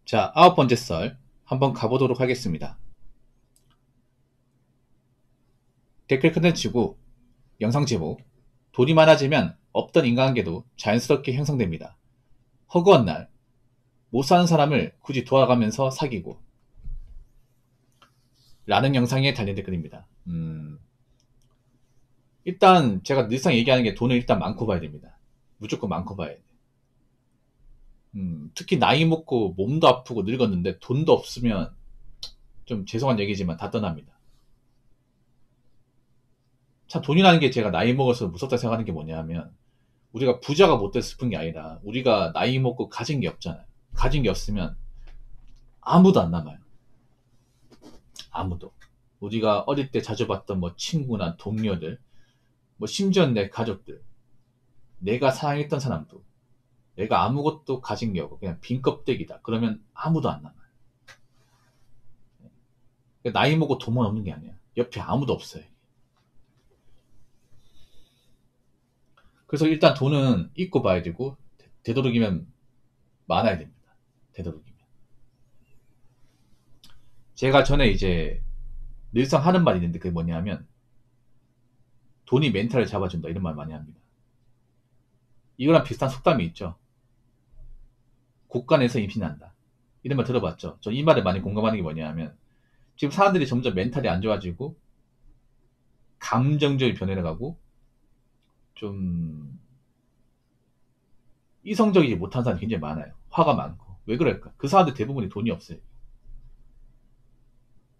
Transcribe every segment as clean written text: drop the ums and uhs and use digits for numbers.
자, 9번째 썰 한번 가보도록 하겠습니다. 댓글 컨텐츠고 영상 제목: 돈이 많아지면 없던 인간관계도 자연스럽게 형성됩니다. 허구한 날 못 사는 사람을 굳이 도와가면서 사귀고, 라는 영상에 달린 댓글입니다. 일단 제가 늘상 얘기하는 게 돈을 일단 많고 봐야 됩니다. 무조건 많고 봐야 돼. 특히 나이 먹고 몸도 아프고 늙었는데 돈도 없으면 좀 죄송한 얘기지만 다 떠납니다. 참, 돈이라는 게 제가 나이 먹어서 무섭다 생각하는 게 뭐냐 하면, 우리가 부자가 못 돼서 슬픈 게 아니라 우리가 나이 먹고 가진 게 없잖아요. 가진 게 없으면 아무도 안 남아요. 아무도. 우리가 어릴 때 자주 봤던 뭐 친구나 동료들, 뭐 심지어 내 가족들, 내가 사랑했던 사람도, 내가 아무것도 가진 게 없고 그냥 빈 껍데기다 그러면 아무도 안 남아요. 나이 먹고 돈만 없는 게 아니야. 옆에 아무도 없어요. 그래서 일단 돈은 있고 봐야 되고, 되도록이면 많아야 됩니다. 되도록이면. 제가 전에 이제 늘상 하는 말이 있는데, 그게 뭐냐면, 돈이 멘탈을 잡아준다, 이런 말 많이 합니다. 이거랑 비슷한 속담이 있죠. 곳간에서 임신한다, 이런 말 들어봤죠. 저 이 말에 많이 공감하는 게 뭐냐면, 지금 사람들이 점점 멘탈이 안 좋아지고 감정적인 변해를 가고 좀 이성적이지 못한 사람이 굉장히 많아요. 화가 많고. 왜 그럴까? 그 사람들 대부분이 돈이 없어요.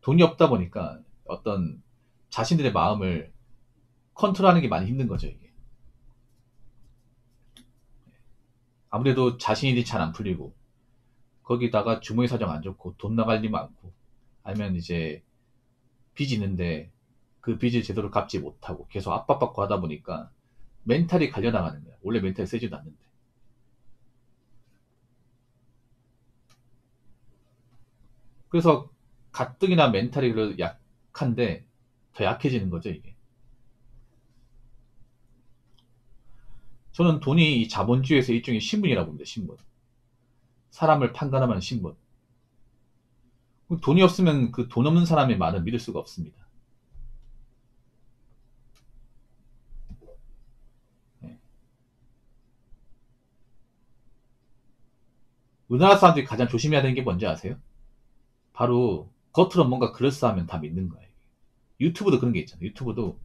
돈이 없다 보니까 어떤 자신들의 마음을 컨트롤하는 게 많이 힘든 거죠, 이게. 아무래도 자신이 잘 안 풀리고, 거기다가 주머니 사정 안 좋고, 돈 나갈 일 많고, 아니면 이제 빚이 있는데 그 빚을 제대로 갚지 못하고 계속 압박받고 하다 보니까 멘탈이 갈려나가는 거야. 원래 멘탈이 세지도 않는데. 그래서 가뜩이나 멘탈이 약한데 더 약해지는 거죠, 이게. 저는 돈이 이 자본주의에서 일종의 신분이라고 봅니다. 신분. 사람을 판단하는 신분. 돈이 없으면 그 돈 없는 사람의 말을 믿을 수가 없습니다. 네. 우리나라 사람들이 가장 조심해야 되는 게 뭔지 아세요? 바로 겉으로 뭔가 그럴싸하면 다 믿는 거예요. 유튜브도 그런 게 있잖아요. 유튜브도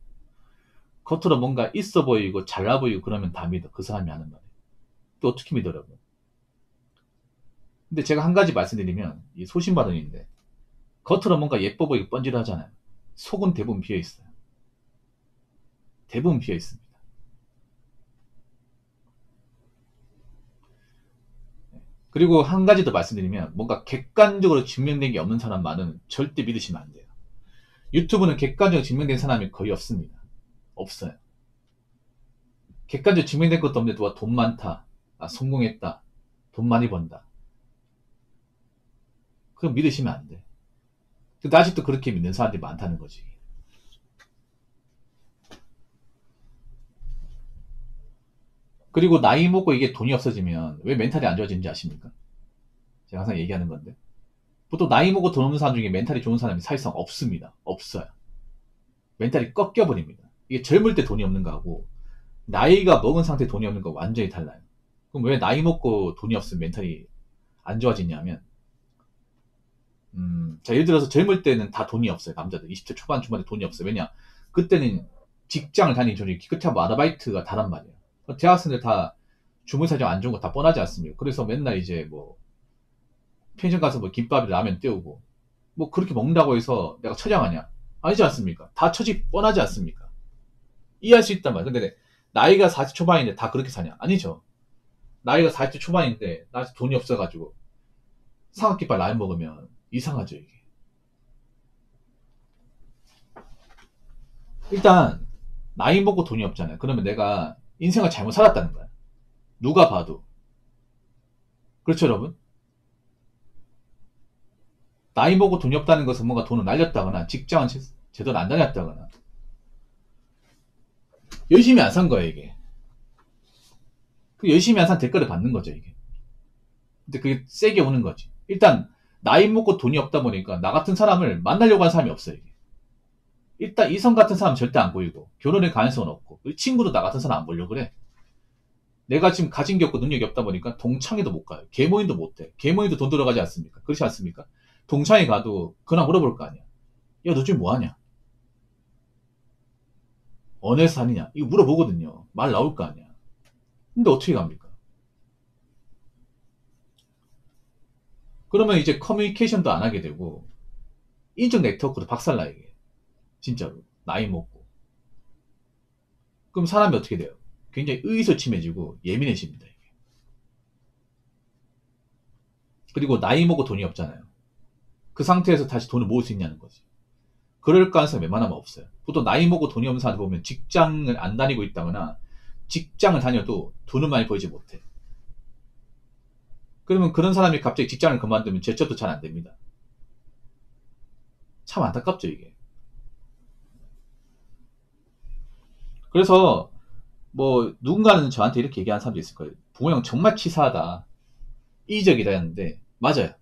겉으로 뭔가 있어 보이고 잘나 보이고 그러면 다 믿어. 그 사람이 하는 말에. 또 어떻게 믿으라고. 근데 제가 한 가지 말씀드리면, 이 소신발언인데, 겉으로 뭔가 예뻐 보이고 뻔질하잖아요. 속은 대부분 비어 있어요. 대부분 비어 있습니다. 그리고 한 가지 더 말씀드리면, 뭔가 객관적으로 증명된 게 없는 사람 말은 절대 믿으시면 안 돼요. 유튜브는 객관적으로 증명된 사람이 거의 없습니다. 없어요. 객관적으로 증명된 것도 없는데 누가 돈 많다, 성공했다, 돈 많이 번다, 그럼 믿으시면 안 돼. 근데 아직도 그렇게 믿는 사람들이 많다는 거지. 그리고 나이 먹고 이게 돈이 없어지면 왜 멘탈이 안 좋아지는지 아십니까? 제가 항상 얘기하는 건데, 보통 나이 먹고 돈 없는 사람 중에 멘탈이 좋은 사람이 사실상 없습니다. 없어요. 멘탈이 꺾여버립니다. 이게 젊을 때 돈이 없는 거하고 나이가 먹은 상태에 돈이 없는 거 완전히 달라요. 그럼 왜 나이 먹고 돈이 없으면 멘탈이 안 좋아지냐면, 자, 예를 들어서 젊을 때는 다 돈이 없어요. 남자들 20대 초반 중반에 돈이 없어요. 왜냐, 그때는 직장을 다니기 전에 기껏해야 뭐 아르바이트가 다란 말이에요. 대학생들 다 주문 사정 안 좋은 거 다 뻔하지 않습니까? 그래서 맨날 이제 뭐 펜션 가서 뭐 김밥이나 라면 때우고, 뭐 그렇게 먹는다고 해서 내가 처량하냐? 아니지 않습니까? 다 처지 뻔하지 않습니까? 이해할 수 있단 말이야. 근데 나이가 40 초반인데 다 그렇게 사냐? 아니죠. 나이가 40대 초반인데 나 돈이 없어가지고 삼각김밥 라면 먹으면 이상하죠, 이게. 일단 나이 먹고 돈이 없잖아요. 그러면 내가 인생을 잘못 살았다는 거야. 누가 봐도. 그렇죠, 여러분? 나이 먹고 돈이 없다는 것은 뭔가 돈을 날렸다거나 직장은 제대로 안 다녔다거나 열심히 안 산 거야, 이게. 그 열심히 안 산 대가를 받는 거죠, 이게. 근데 그게 세게 오는 거지. 일단 나이 먹고 돈이 없다 보니까 나 같은 사람을 만나려고 하는 사람이 없어요. 이게. 일단 이성 같은 사람 절대 안 보이고 결혼의 가능성은 없고 친구도 나 같은 사람 안 보려고 그래. 내가 지금 가진 게 없고 능력이 없다 보니까 동창회도 못 가요. 계모인도 못 돼. 계모인도 돈 들어가지 않습니까? 그렇지 않습니까? 동창회 가도 그나 물어볼 거 아니야. 야, 너 지금 뭐 하냐? 어느 사느냐? 이거 물어보거든요. 말 나올 거 아니야. 근데 어떻게 갑니까? 그러면 이제 커뮤니케이션도 안 하게 되고 인적 네트워크도 박살나 이게. 진짜로. 나이 먹고. 그럼 사람이 어떻게 돼요? 굉장히 의기소침해지고 예민해집니다. 이게. 그리고 나이 먹고 돈이 없잖아요. 그 상태에서 다시 돈을 모을 수 있냐는 거지. 그럴 가능성이 웬만하면 없어요. 보통 나이 먹고 돈이 없는 사람들 보면 직장을 안 다니고 있다거나 직장을 다녀도 돈을 많이 벌지 못해. 그러면 그런 사람이 갑자기 직장을 그만두면 재첩도 잘 안 됩니다. 참 안타깝죠, 이게. 그래서 뭐 누군가는 저한테 이렇게 얘기하는 사람도 있을 거예요. 붕어 형 정말 치사하다. 이기적이다 했는데 맞아요.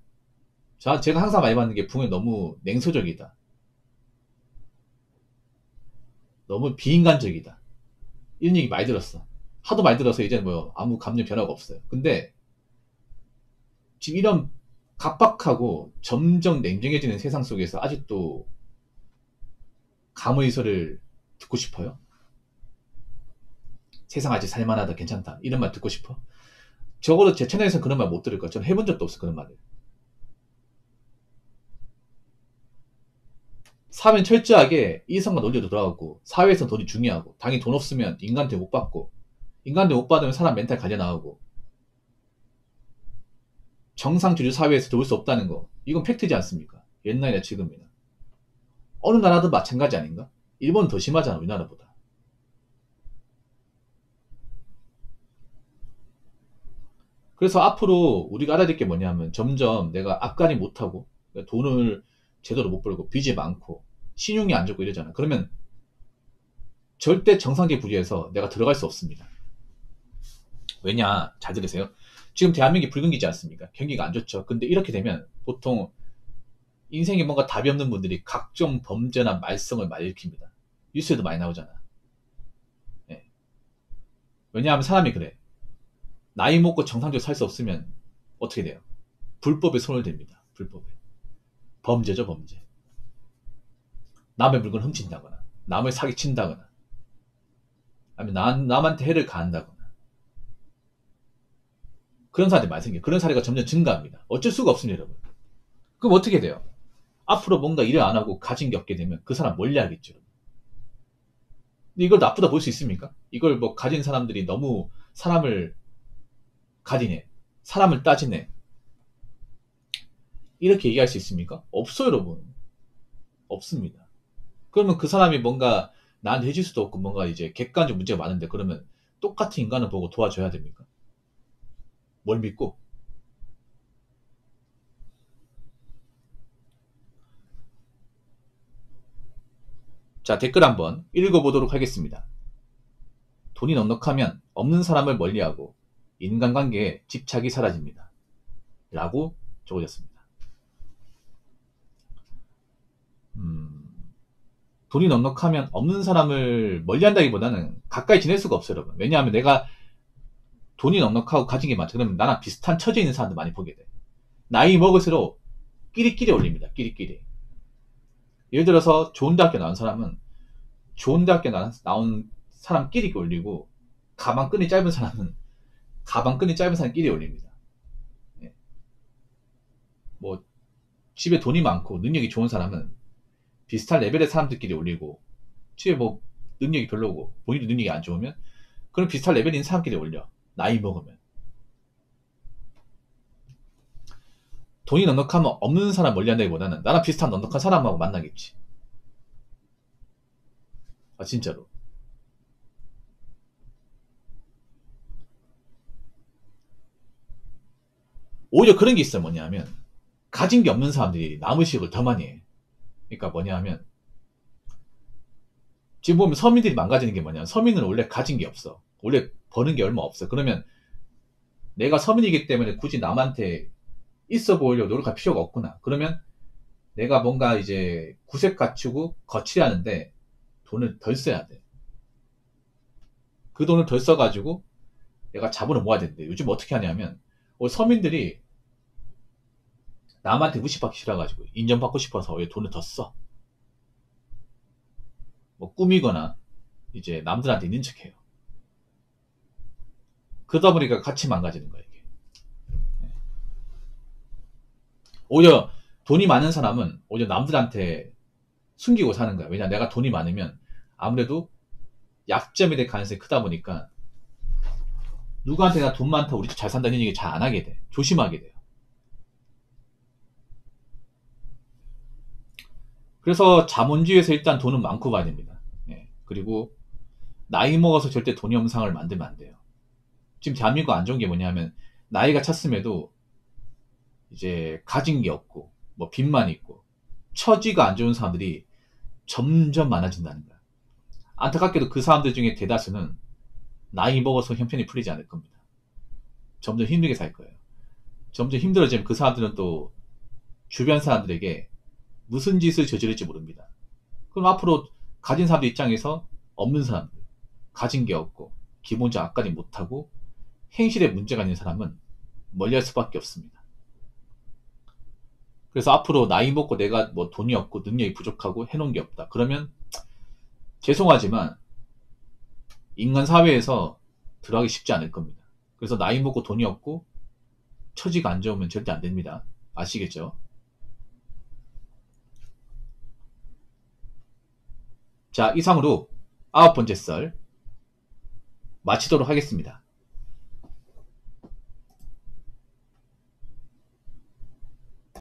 제가 항상 많이 받는 게 붕어 형 너무 냉소적이다. 너무 비인간적이다. 이런 얘기 많이 들었어. 하도 많이 들어서 이제는 뭐 아무 감정 변화가 없어요. 근데 지금 이런 각박하고 점점 냉정해지는 세상 속에서 아직도 감의설을 듣고 싶어요? 세상 아직 살만하다, 괜찮다. 이런 말 듣고 싶어? 적어도 제 채널에서 그런 말 못 들을 거야. 저는 해본 적도 없어, 그런 말을. 사회는 철저하게 이성과 논리로 돌아가고, 사회에서는 돈이 중요하고, 당연히 돈 없으면 인간한테 못 받고, 인간한테 못 받으면 사람 멘탈 가려 나오고, 정상주류 사회에서 좋을 수 없다는 거, 이건 팩트지 않습니까? 옛날이나 지금이나. 어느 나라도 마찬가지 아닌가? 일본은 더 심하잖아, 우리나라보다. 그래서 앞으로 우리가 알아야 될 게 뭐냐면 점점 내가 앞가림 못하고 돈을 제대로 못 벌고 빚이 많고 신용이 안 좋고 이러잖아. 그러면 절대 정상계 부지에서 내가 들어갈 수 없습니다. 왜냐? 잘 들으세요. 지금 대한민국이 붉은기지 않습니까? 경기가 안 좋죠. 근데 이렇게 되면 보통 인생에 뭔가 답이 없는 분들이 각종 범죄나 말썽을 많이 일으킵니다. 뉴스에도 많이 나오잖아. 예. 왜냐하면 사람이 그래. 나이 먹고 정상적으로 살 수 없으면 어떻게 돼요? 불법에 손을 댑니다. 불법에. 범죄죠, 범죄. 남의 물건 훔친다거나, 남을 사기친다거나, 아니면 남한테 해를 가한다거나. 그런 사람들이 많이 생겨요. 그런 사례가 점점 증가합니다. 어쩔 수가 없습니다, 여러분. 그럼 어떻게 돼요? 앞으로 뭔가 일을 안 하고 가진 게 없게 되면 그 사람 멀리하겠죠. 근데 이걸 나쁘다 볼 수 있습니까? 이걸 뭐 가진 사람들이 너무 사람을 가디네, 사람을 따지네, 이렇게 얘기할 수 있습니까? 없어요, 여러분. 없습니다. 그러면 그 사람이 뭔가 나한테 해줄 수도 없고 뭔가 이제 객관적 문제가 많은데 그러면 똑같은 인간을 보고 도와줘야 됩니까? 뭘 믿고? 자, 댓글 한번 읽어보도록 하겠습니다. 돈이 넉넉하면 없는 사람을 멀리하고 인간관계에 집착이 사라집니다. 라고 적어졌습니다. 돈이 넉넉하면 없는 사람을 멀리한다기보다는 가까이 지낼 수가 없어요, 여러분. 왜냐하면 내가 돈이 넉넉하고 가진 게 많죠. 그러면 나랑 비슷한 처지에 있는 사람들 많이 보게 돼. 나이 먹을수록 끼리끼리 올립니다. 끼리끼리. 예를 들어서 좋은 대학교 나온 사람은 좋은 대학교 나온 사람끼리 올리고 가방끈이 짧은 사람은 가방끈이 짧은 사람끼리 올립니다. 예. 뭐 집에 돈이 많고 능력이 좋은 사람은 비슷한 레벨의 사람들끼리 올리고 집에 뭐 능력이 별로고 본인도 능력이 안 좋으면 그런 비슷한 레벨인 사람끼리 올려. 나이 먹으면. 돈이 넉넉하면 없는 사람 멀리한다기보다는 나랑 비슷한 넉넉한 사람하고 만나겠지. 아 진짜로. 오히려 그런 게 있어요. 뭐냐면 가진 게 없는 사람들이 남의식을 더 많이 해. 그러니까 뭐냐면 지금 보면 서민들이 망가지는 게 뭐냐. 서민은 원래 가진 게 없어. 원래 버는 게 얼마 없어. 그러면 내가 서민이기 때문에 굳이 남한테 있어 보이려고 노력할 필요가 없구나. 그러면 내가 뭔가 이제 구색 갖추고 거치려는데 돈을 덜 써야 돼. 그 돈을 덜 써가지고 내가 자본을 모아야 되는데 요즘 어떻게 하냐면 서민들이 남한테 무시받기 싫어가지고 인정받고 싶어서 왜 돈을 더 써. 뭐 꾸미거나 이제 남들한테 있는 척해요. 그러다 보니까 같이 망가지는 거예요. 이게. 오히려 돈이 많은 사람은 오히려 남들한테 숨기고 사는 거야. 왜냐 내가 돈이 많으면 아무래도 약점이 될 가능성이 크다 보니까 누구한테 나 돈 많다 우리 집 잘 산다는 얘기 잘 안 하게 돼. 조심하게 돼요. 그래서 자본주의에서 일단 돈은 많고 봐야 됩니다. 예. 그리고 나이 먹어서 절대 돈이 없는 상황을 만들면 안 돼요. 지금 대한민국 안 좋은 게 뭐냐면 나이가 찼음에도 이제 가진 게 없고 뭐 빚만 있고 처지가 안 좋은 사람들이 점점 많아진다는 거야. 안타깝게도 그 사람들 중에 대다수는 나이 먹어서 형편이 풀리지 않을 겁니다. 점점 힘들게 살 거예요. 점점 힘들어지면 그 사람들은 또 주변 사람들에게 무슨 짓을 저지를지 모릅니다. 그럼 앞으로 가진 사람들 입장에서 없는 사람들, 가진 게 없고 기본적 앞가지 못하고 행실에 문제가 있는 사람은 멀리할 수밖에 없습니다. 그래서 앞으로 나이 먹고 내가 뭐 돈이 없고 능력이 부족하고 해놓은 게 없다. 그러면 죄송하지만 인간 사회에서 들어가기 쉽지 않을 겁니다. 그래서 나이 먹고 돈이 없고 처지가 안 좋으면 절대 안 됩니다. 아시겠죠? 자, 이상으로 9번째 썰 마치도록 하겠습니다.